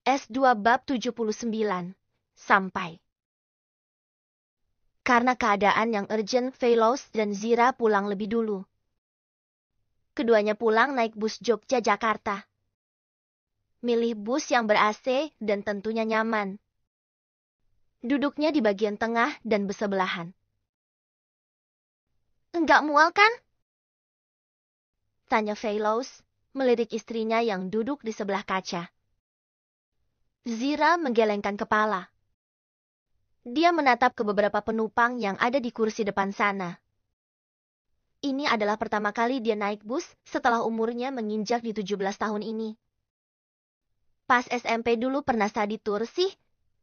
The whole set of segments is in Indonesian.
S2 bab 79. Sampai. Karena keadaan yang urgent, Veloz dan Zira pulang lebih dulu. Keduanya pulang naik bus Jogja-Jakarta. Milih bus yang ber-AC dan tentunya nyaman. Duduknya di bagian tengah dan bersebelahan. Enggak mual kan? Tanya Veloz, melirik istrinya yang duduk di sebelah kaca. Zira menggelengkan kepala. Dia menatap ke beberapa penumpang yang ada di kursi depan sana. Ini adalah pertama kali dia naik bus setelah umurnya menginjak di 17 tahun ini. Pas SMP dulu pernah study tour sih,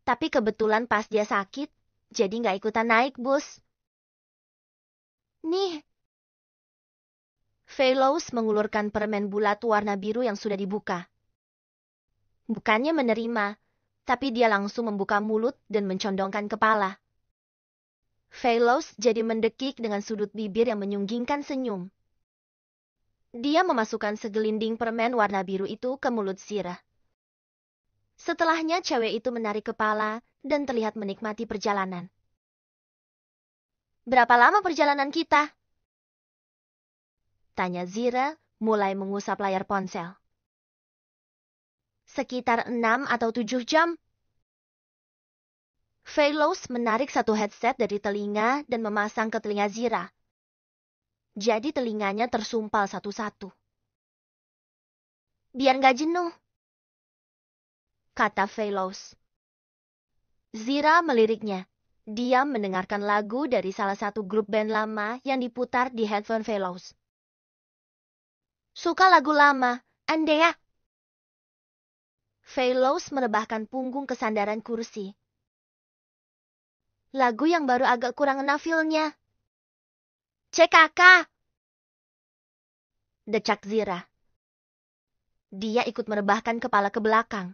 tapi kebetulan pas dia sakit, jadi nggak ikutan naik bus. Nih. Veloz mengulurkan permen bulat warna biru yang sudah dibuka. Bukannya menerima, tapi dia langsung membuka mulut dan mencondongkan kepala. Veloz jadi mendekik dengan sudut bibir yang menyunggingkan senyum. Dia memasukkan segelinding permen warna biru itu ke mulut Zira. Setelahnya cewek itu menarik kepala dan terlihat menikmati perjalanan. Berapa lama perjalanan kita? Tanya Zira, mulai mengusap layar ponsel. Sekitar 6 atau 7 jam. Veloz menarik satu headset dari telinga dan memasang ke telinga Zira. Jadi telinganya tersumpal satu-satu. Biar nggak jenuh, kata Veloz. Zira meliriknya. Dia mendengarkan lagu dari salah satu grup band lama yang diputar di headphone Veloz. Suka lagu lama, Andrea? Veloz merebahkan punggung ke sandaran kursi. Lagu yang baru agak kurang ngena feel-nya. CKK! Decak Zira. Dia ikut merebahkan kepala ke belakang.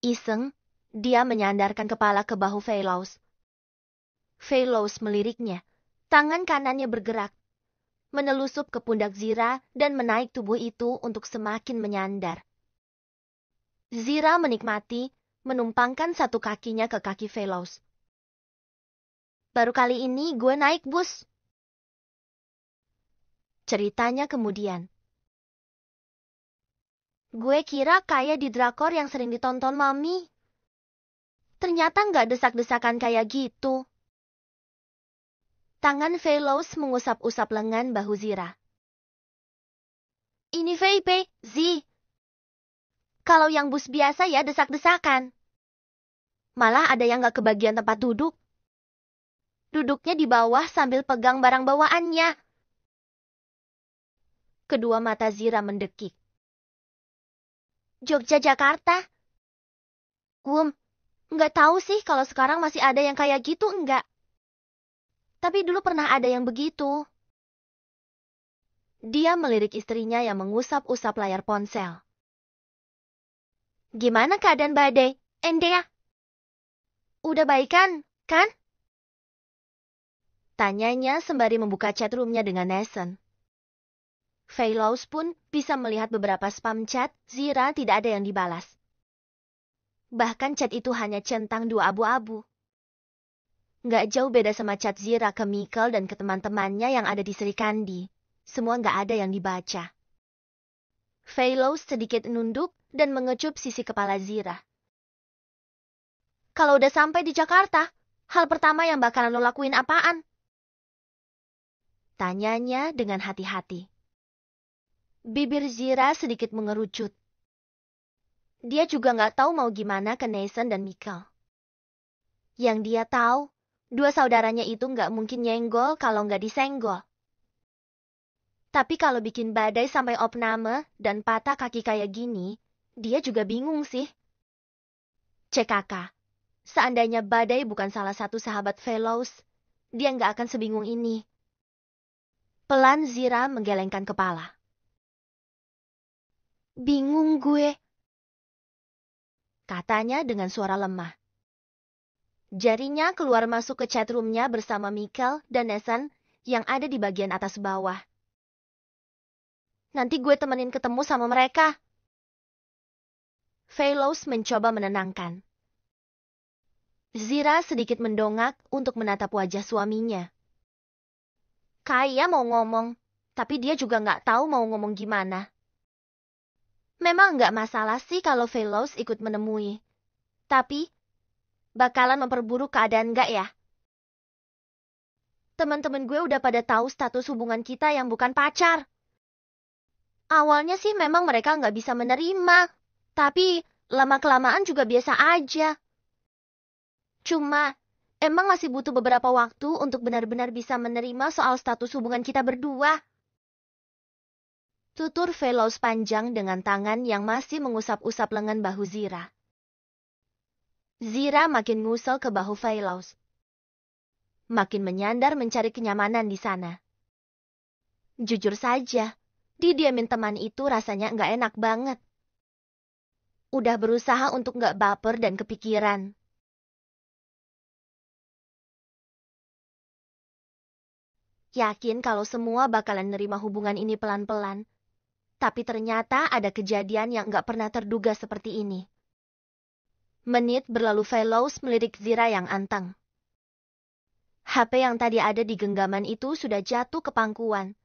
Iseng, dia menyandarkan kepala ke bahu Veloz. Veloz meliriknya. Tangan kanannya bergerak, menelusup ke pundak Zira dan menaik tubuh itu untuk semakin menyandar. Zira menikmati, menumpangkan satu kakinya ke kaki Veloz. Baru kali ini gue naik bus. Ceritanya kemudian. Gue kira kayak di drakor yang sering ditonton Mami. Ternyata nggak desak-desakan kayak gitu. Tangan Veloz mengusap-usap lengan bahu Zira. Ini VP, Z. Kalau yang bus biasa ya desak-desakan. Malah ada yang nggak kebagian tempat duduk. Duduknya di bawah sambil pegang barang bawaannya. Kedua mata Zira mendekik. Jogja-Jakarta? Nggak tahu sih kalau sekarang masih ada yang kayak gitu enggak. Tapi dulu pernah ada yang begitu. Dia melirik istrinya yang mengusap-usap layar ponsel. Gimana keadaan Badai, Endea? Udah baikan, kan? Tanyanya sembari membuka chatroomnya dengan Nathan. Veloz pun bisa melihat beberapa spam chat, Zira tidak ada yang dibalas. Bahkan chat itu hanya centang 2 abu-abu. Nggak jauh beda sama chat Zira ke Mikkel dan ke teman-temannya yang ada di Sri Kandi. Semua nggak ada yang dibaca. Veloz sedikit nunduk dan mengecup sisi kepala Zira. Kalau udah sampai di Jakarta, hal pertama yang bakalan lo lakuin apaan? Tanyanya dengan hati-hati. Bibir Zira sedikit mengerucut. Dia juga nggak tahu mau gimana ke Nathan dan Mikkel. Yang dia tahu, dua saudaranya itu nggak mungkin nyenggol kalau nggak disenggol. Tapi kalau bikin Badai sampai opname dan patah kaki kayak gini, dia juga bingung sih. CKK, seandainya Badai bukan salah satu sahabat Veloz, dia nggak akan sebingung ini. Pelan Zira menggelengkan kepala. Bingung gue, katanya dengan suara lemah. Jarinya keluar masuk ke chatroomnya bersama Mikkel dan Nathan yang ada di bagian atas bawah. Nanti gue temenin ketemu sama mereka. Velos mencoba menenangkan. Zira sedikit mendongak untuk menatap wajah suaminya. Kayak mau ngomong, tapi dia juga nggak tahu mau ngomong gimana. Memang nggak masalah sih kalau Velos ikut menemui. Tapi, bakalan memperburuk keadaan nggak ya? Teman-teman gue udah pada tahu status hubungan kita yang bukan pacar. Awalnya sih memang mereka nggak bisa menerima. Tapi, lama-kelamaan juga biasa aja. Cuma, emang masih butuh beberapa waktu untuk benar-benar bisa menerima soal status hubungan kita berdua. Tutur Velos panjang dengan tangan yang masih mengusap-usap lengan bahu Zira. Zira makin ngusel ke bahu Velos. Makin menyandar mencari kenyamanan di sana. Jujur saja, didiamin teman itu rasanya nggak enak banget. Udah berusaha untuk nggak baper dan kepikiran. Yakin kalau semua bakalan nerima hubungan ini pelan-pelan. Tapi ternyata ada kejadian yang nggak pernah terduga seperti ini. Menit berlalu Velos melirik Zira yang anteng. HP yang tadi ada di genggaman itu sudah jatuh ke pangkuan.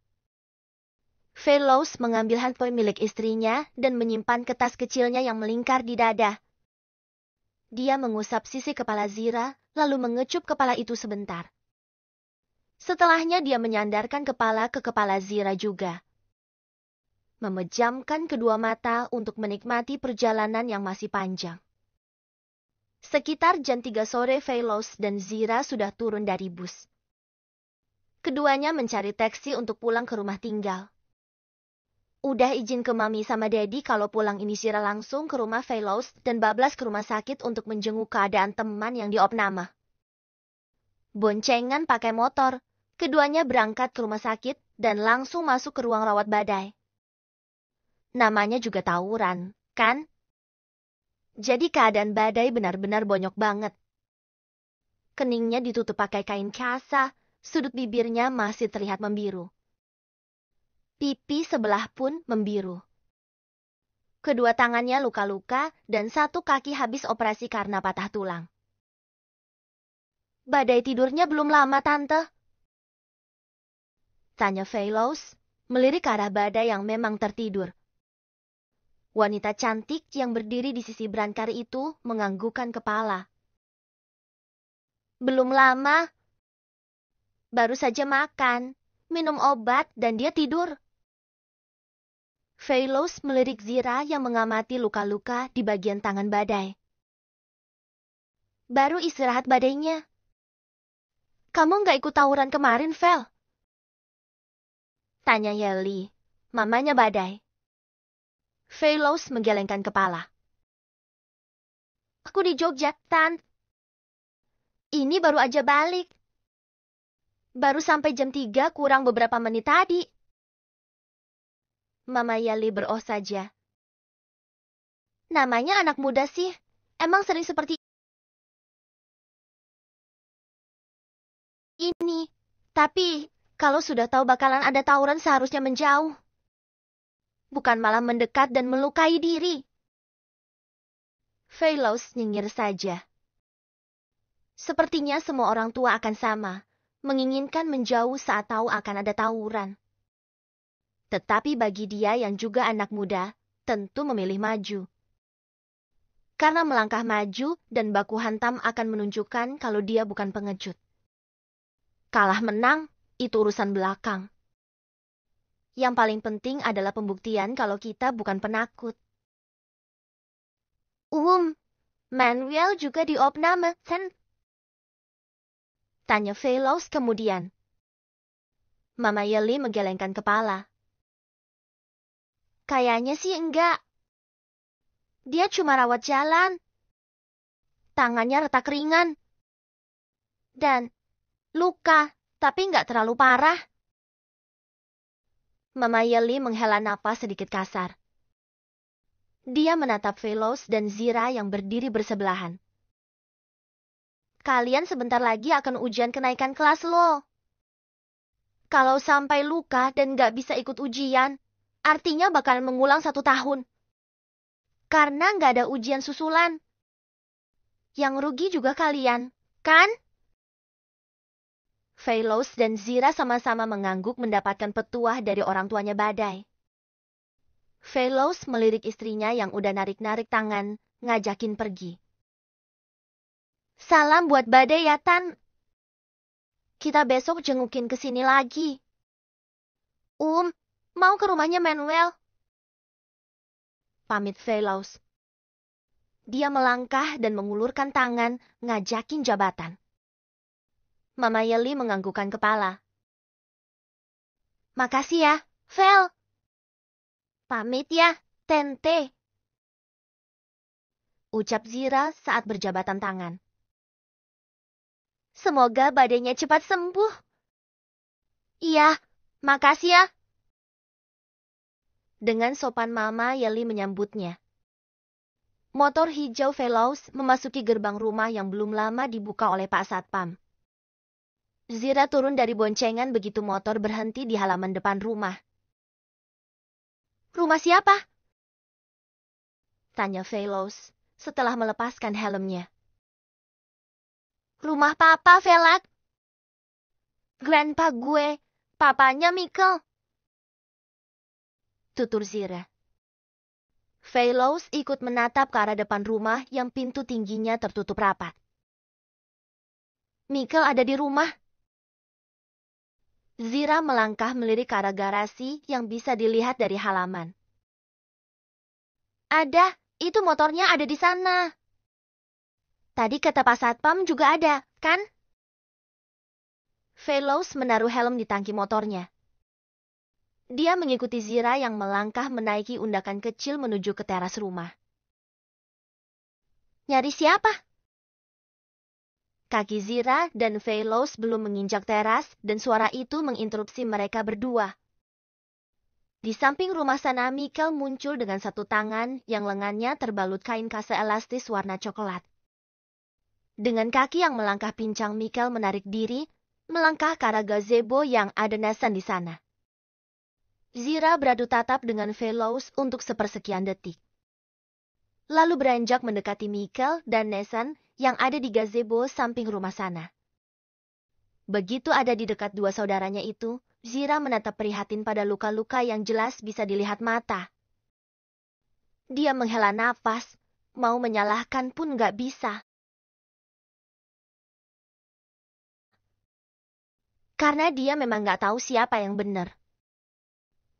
Velos mengambil handphone milik istrinya dan menyimpan ke tas kecilnya yang melingkar di dada. Dia mengusap sisi kepala Zira, lalu mengecup kepala itu sebentar. Setelahnya dia menyandarkan kepala ke kepala Zira juga. Memejamkan kedua mata untuk menikmati perjalanan yang masih panjang. Sekitar jam 3 sore Velos dan Zira sudah turun dari bus. Keduanya mencari taksi untuk pulang ke rumah tinggal. Udah izin ke Mami sama Daddy kalau pulang ini Zira langsung ke rumah Velos dan bablas ke rumah sakit untuk menjenguk keadaan teman yang diopname. Boncengan pakai motor, keduanya berangkat ke rumah sakit dan langsung masuk ke ruang rawat badai. Namanya juga tawuran, kan? Jadi keadaan badai benar-benar bonyok banget. Keningnya ditutup pakai kain kasa, sudut bibirnya masih terlihat membiru. Pipi sebelah pun membiru. Kedua tangannya luka-luka dan satu kaki habis operasi karena patah tulang. Badai tidurnya belum lama, Tante? Tanya Velos, melirik ke arah badai yang memang tertidur. Wanita cantik yang berdiri di sisi berangkar itu menganggukkan kepala. Belum lama. Baru saja makan, minum obat, dan dia tidur. Velos melirik Zira yang mengamati luka-luka di bagian tangan badai. Baru istirahat badainya. Kamu nggak ikut tawuran kemarin, Vel? Tanya Yeli, mamanya badai. Velos menggelengkan kepala. Aku di Jogja, Tan. Ini baru aja balik. Baru sampai jam 3 kurang beberapa menit tadi. Mama Yeli beros saja. Namanya anak muda sih. Emang sering seperti ini. Tapi, kalau sudah tahu bakalan ada tawuran seharusnya menjauh. Bukan malah mendekat dan melukai diri. Velos nyengir saja. Sepertinya semua orang tua akan sama, menginginkan menjauh saat tahu akan ada tawuran. Tetapi bagi dia yang juga anak muda, tentu memilih maju. Karena melangkah maju dan baku hantam akan menunjukkan kalau dia bukan pengecut. Kalah menang, itu urusan belakang. Yang paling penting adalah pembuktian kalau kita bukan penakut. Manuel juga diopname, kan? Tanya Velos kemudian. Mama Yeli menggelengkan kepala. Kayaknya sih enggak. Dia cuma rawat jalan. Tangannya retak ringan. Dan luka, tapi enggak terlalu parah. Mama Yeli menghela napas sedikit kasar. Dia menatap Velos dan Zira yang berdiri bersebelahan. Kalian sebentar lagi akan ujian kenaikan kelas loh. Kalau sampai luka dan nggak bisa ikut ujian, artinya bakalan mengulang 1 tahun. Karena nggak ada ujian susulan. Yang rugi juga kalian, kan? Phelos dan Zira sama-sama mengangguk mendapatkan petuah dari orang tuanya Badai. Phelos melirik istrinya yang udah narik-narik tangan, ngajakin pergi. Salam buat Badai ya, Tan. Kita besok jengukin ke sini lagi. Mau ke rumahnya Manuel. Pamit Phelos. Dia melangkah dan mengulurkan tangan, ngajakin jabatan. Mama Yeli menganggukkan kepala. Makasih ya, Vel. Pamit ya, Tente. Ucap Zira saat berjabatan tangan. Semoga badainya cepat sembuh. Iya, makasih ya. Dengan sopan Mama Yeli menyambutnya. Motor hijau Veloz memasuki gerbang rumah yang belum lama dibuka oleh Pak Satpam. Zira turun dari boncengan begitu motor berhenti di halaman depan rumah. Rumah siapa? Tanya Veloz setelah melepaskan helmnya. Rumah Papa, Velak. Grandpa gue, papanya Mikel. Tutur Zira. Veloz ikut menatap ke arah depan rumah yang pintu tingginya tertutup rapat. Mikel ada di rumah. Zira melangkah melirik ke arah garasi yang bisa dilihat dari halaman. Ada, itu motornya ada di sana. Tadi kata Pak Satpam juga ada, kan? Veloz menaruh helm di tangki motornya. Dia mengikuti Zira yang melangkah menaiki undakan kecil menuju ke teras rumah. Nyari siapa? Kaki Zira dan Veloz belum menginjak teras dan suara itu menginterupsi mereka berdua. Di samping rumah sana Mikel muncul dengan satu tangan yang lengannya terbalut kain kasa elastis warna coklat. Dengan kaki yang melangkah pincang Mikel menarik diri, melangkah ke arah gazebo yang ada Nathan di sana. Zira beradu tatap dengan Veloz untuk sepersekian detik. Lalu beranjak mendekati Mikel dan Nathan yang ada di gazebo samping rumah sana. Begitu ada di dekat dua saudaranya itu, Zira menatap prihatin pada luka-luka yang jelas bisa dilihat mata. Dia menghela nafas, mau menyalahkan pun gak bisa. Karena dia memang gak tahu siapa yang benar.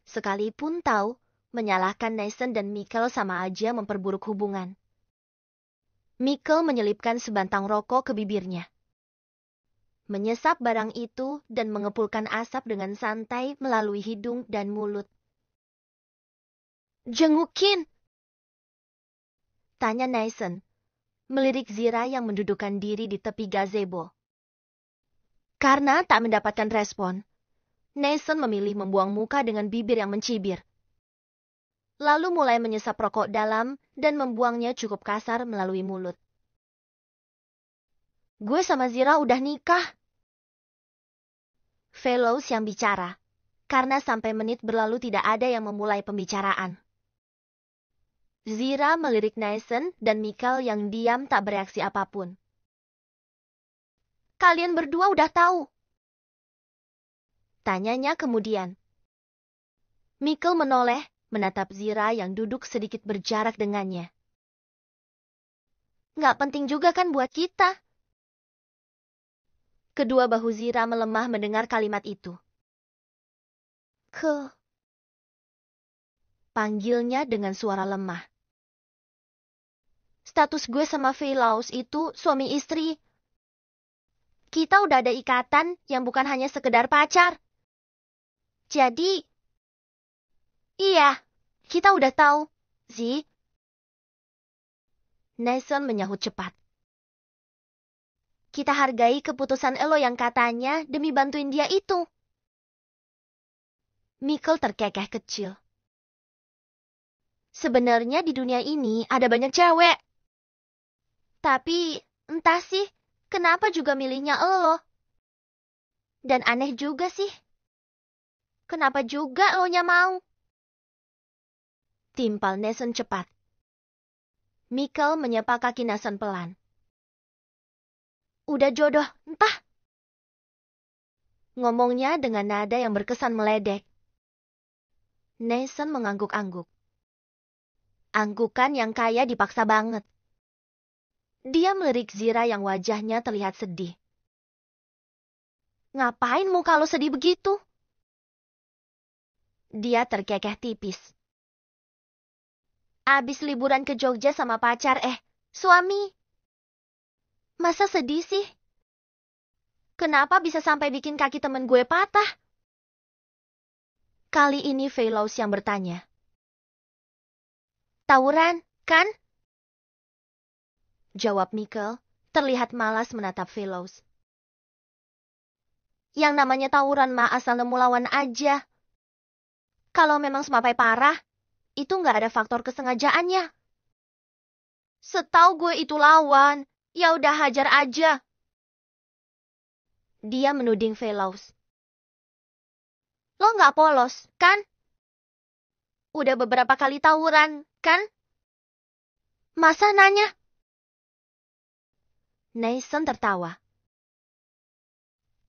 Sekalipun tahu, menyalahkan Nathan dan Mikel sama aja memperburuk hubungan. Mikel menyelipkan sebantang rokok ke bibirnya. Menyesap barang itu dan mengepulkan asap dengan santai melalui hidung dan mulut. Jengukin! Tanya Nathan, melirik Zira yang mendudukkan diri di tepi gazebo. Karena tak mendapatkan respon, Nathan memilih membuang muka dengan bibir yang mencibir. Lalu mulai menyesap rokok dalam dan membuangnya cukup kasar melalui mulut. Gue sama Zira udah nikah. Veloz yang bicara, karena sampai menit berlalu tidak ada yang memulai pembicaraan. Zira melirik Nathan dan Mikel yang diam tak bereaksi apapun. Kalian berdua udah tahu? Tanyanya kemudian. Mikel menoleh, menatap Zira yang duduk sedikit berjarak dengannya. Nggak penting juga kan buat kita? Kedua bahu Zira melemah mendengar kalimat itu. Panggilnya dengan suara lemah. Status gue sama Veloz itu suami istri. Kita udah ada ikatan yang bukan hanya sekedar pacar. Jadi, iya, kita udah tahu, Zi. Nathan menyahut cepat. Kita hargai keputusan elo yang katanya demi bantuin dia itu. Mikel terkekeh kecil. Sebenarnya di dunia ini ada banyak cewek. Tapi, entah sih, kenapa juga milihnya elo. Dan aneh juga sih. Kenapa juga elonya mau? Timpal Nathan cepat. Mikkel menyapa kaki Nathan pelan. Udah jodoh, entah. Ngomongnya dengan nada yang berkesan meledek. Nathan mengangguk-angguk. Anggukan yang kaya dipaksa banget. Dia melirik Zira yang wajahnya terlihat sedih. Ngapain muka lo sedih begitu? Dia terkekeh tipis. Abis liburan ke Jogja sama pacar, suami. Masa sedih sih? Kenapa bisa sampai bikin kaki temen gue patah? Kali ini Fellows yang bertanya. Tawuran, kan? Jawab Mikkel, terlihat malas menatap Fellows. Yang namanya tawuran mah asal nemu lawan aja. Kalau memang semapai parah, itu nggak ada faktor kesengajaannya. Setahu gue itu lawan, ya udah hajar aja. Dia menuding Fellows. Lo nggak polos, kan? Udah beberapa kali tawuran, kan? Masa nanya? Nathan tertawa.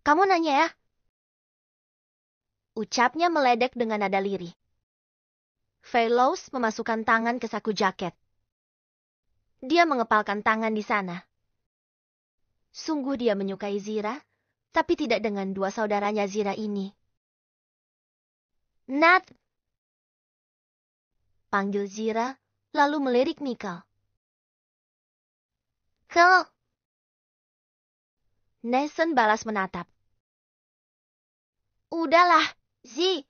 Kamu nanya ya? Ucapnya meledek dengan nada lirih. Fellows memasukkan tangan ke saku jaket. Dia mengepalkan tangan di sana. Sungguh dia menyukai Zira, tapi tidak dengan dua saudaranya Zira ini. Nat! Panggil Zira, lalu melirik Mikkel. Kel! Nathan balas menatap. Udahlah, Zi.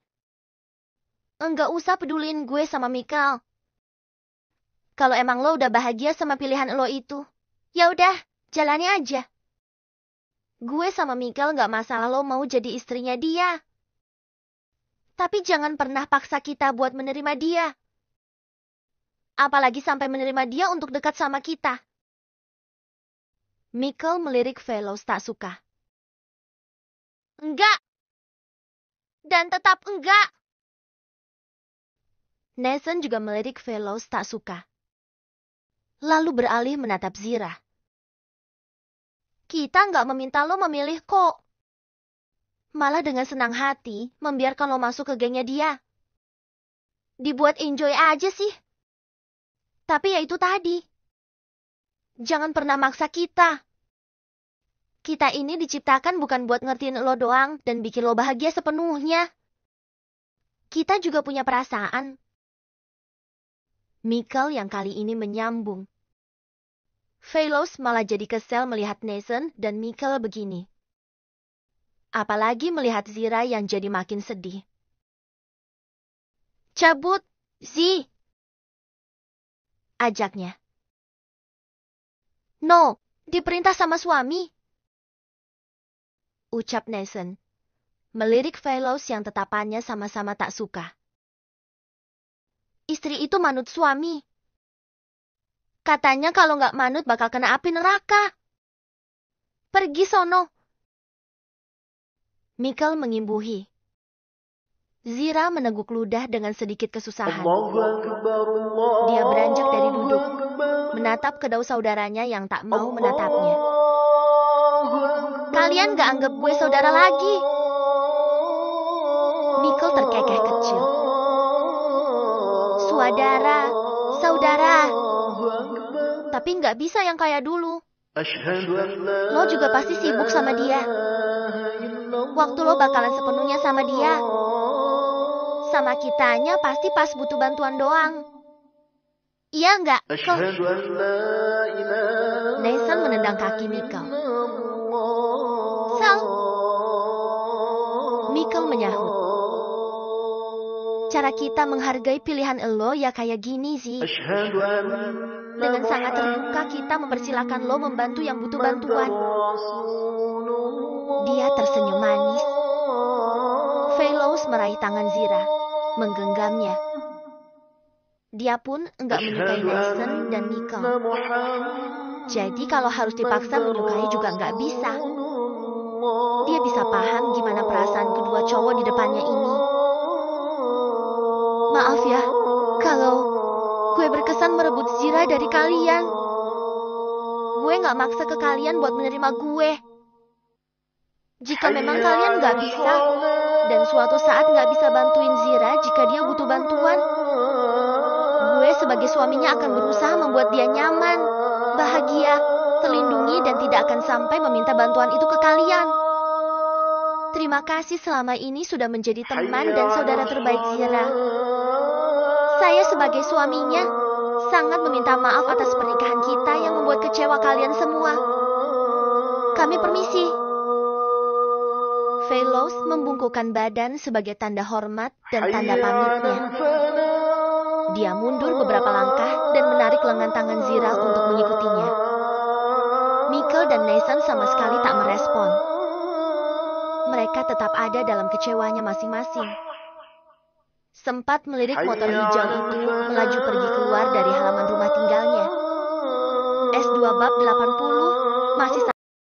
Enggak usah pedulin gue sama Mikkel. Kalau emang lo udah bahagia sama pilihan lo itu, ya udah, jalani aja. Gue sama Mikkel gak masalah lo mau jadi istrinya dia. Tapi jangan pernah paksa kita buat menerima dia. Apalagi sampai menerima dia untuk dekat sama kita. Mikkel melirik Fellows tak suka. Enggak! Dan tetap enggak! Nathan juga melirik Fellows tak suka. Lalu beralih menatap Zira. Kita nggak meminta lo memilih kok. Malah dengan senang hati membiarkan lo masuk ke gengnya dia. Dibuat enjoy aja sih. Tapi ya itu tadi. Jangan pernah maksa kita. Kita ini diciptakan bukan buat ngertiin lo doang dan bikin lo bahagia sepenuhnya. Kita juga punya perasaan. Mikkel yang kali ini menyambung. Fellows malah jadi kesel melihat Nathan dan Mikkel begini. Apalagi melihat Zira yang jadi makin sedih. Cabut, Zi! Ajaknya. No, diperintah sama suami. Ucap Nathan. Melirik Fellows yang tatapannya sama-sama tak suka. Istri itu manut suami. Katanya kalau nggak manut bakal kena api neraka. Pergi sono. Mikkel mengimbuhi. Zira meneguk ludah dengan sedikit kesusahan. Dia beranjak dari duduk, menatap kedua saudaranya yang tak mau menatapnya. Kalian gak anggap gue saudara lagi. Mikkel terkekeh kecil. Saudara. Tapi nggak bisa yang kayak dulu. Lo juga pasti sibuk sama dia. Waktu lo bakalan sepenuhnya sama dia. Sama kitanya pasti pas butuh bantuan doang. Iya nggak, Kel? Nathan menendang kaki Mikkel. Sal. Mikkel menyahut. Cara kita menghargai pilihan lo ya kayak gini sih. Dengan sangat terbuka kita mempersilahkan lo membantu yang butuh bantuan. Dia tersenyum manis. Fellows meraih tangan Zira, menggenggamnya. Dia pun enggak menyukai Nathan dan Mikkel. Jadi kalau harus dipaksa menyukai juga enggak bisa. Dia bisa paham gimana perasaan kedua cowok di depannya ini. Maaf ya, kalau gue berkesan merebut Zira Zira dari kalian. Gue gak maksa ke kalian buat menerima gue. Jika memang kalian gak bisa, dan suatu saat gak bisa bantuin Zira jika dia butuh bantuan, gue sebagai suaminya akan berusaha membuat dia nyaman, bahagia, terlindungi, dan tidak akan sampai meminta bantuan itu ke kalian. Terima kasih selama ini sudah menjadi teman dan saudara terbaik Zira. Saya sebagai suaminya sangat meminta maaf atas pernikahan kita yang membuat kecewa kalian semua. Kami permisi. Velos membungkukkan badan sebagai tanda hormat dan tanda pamitnya. Dia mundur beberapa langkah dan menarik lengan tangan Zira untuk mengikutinya. Mikkel dan Nathan sama sekali tak merespon. Mereka tetap ada dalam kecewanya masing-masing. Sempat melirik motor hijau itu melaju pergi keluar dari halaman rumah tinggalnya. S2 bab 80 masih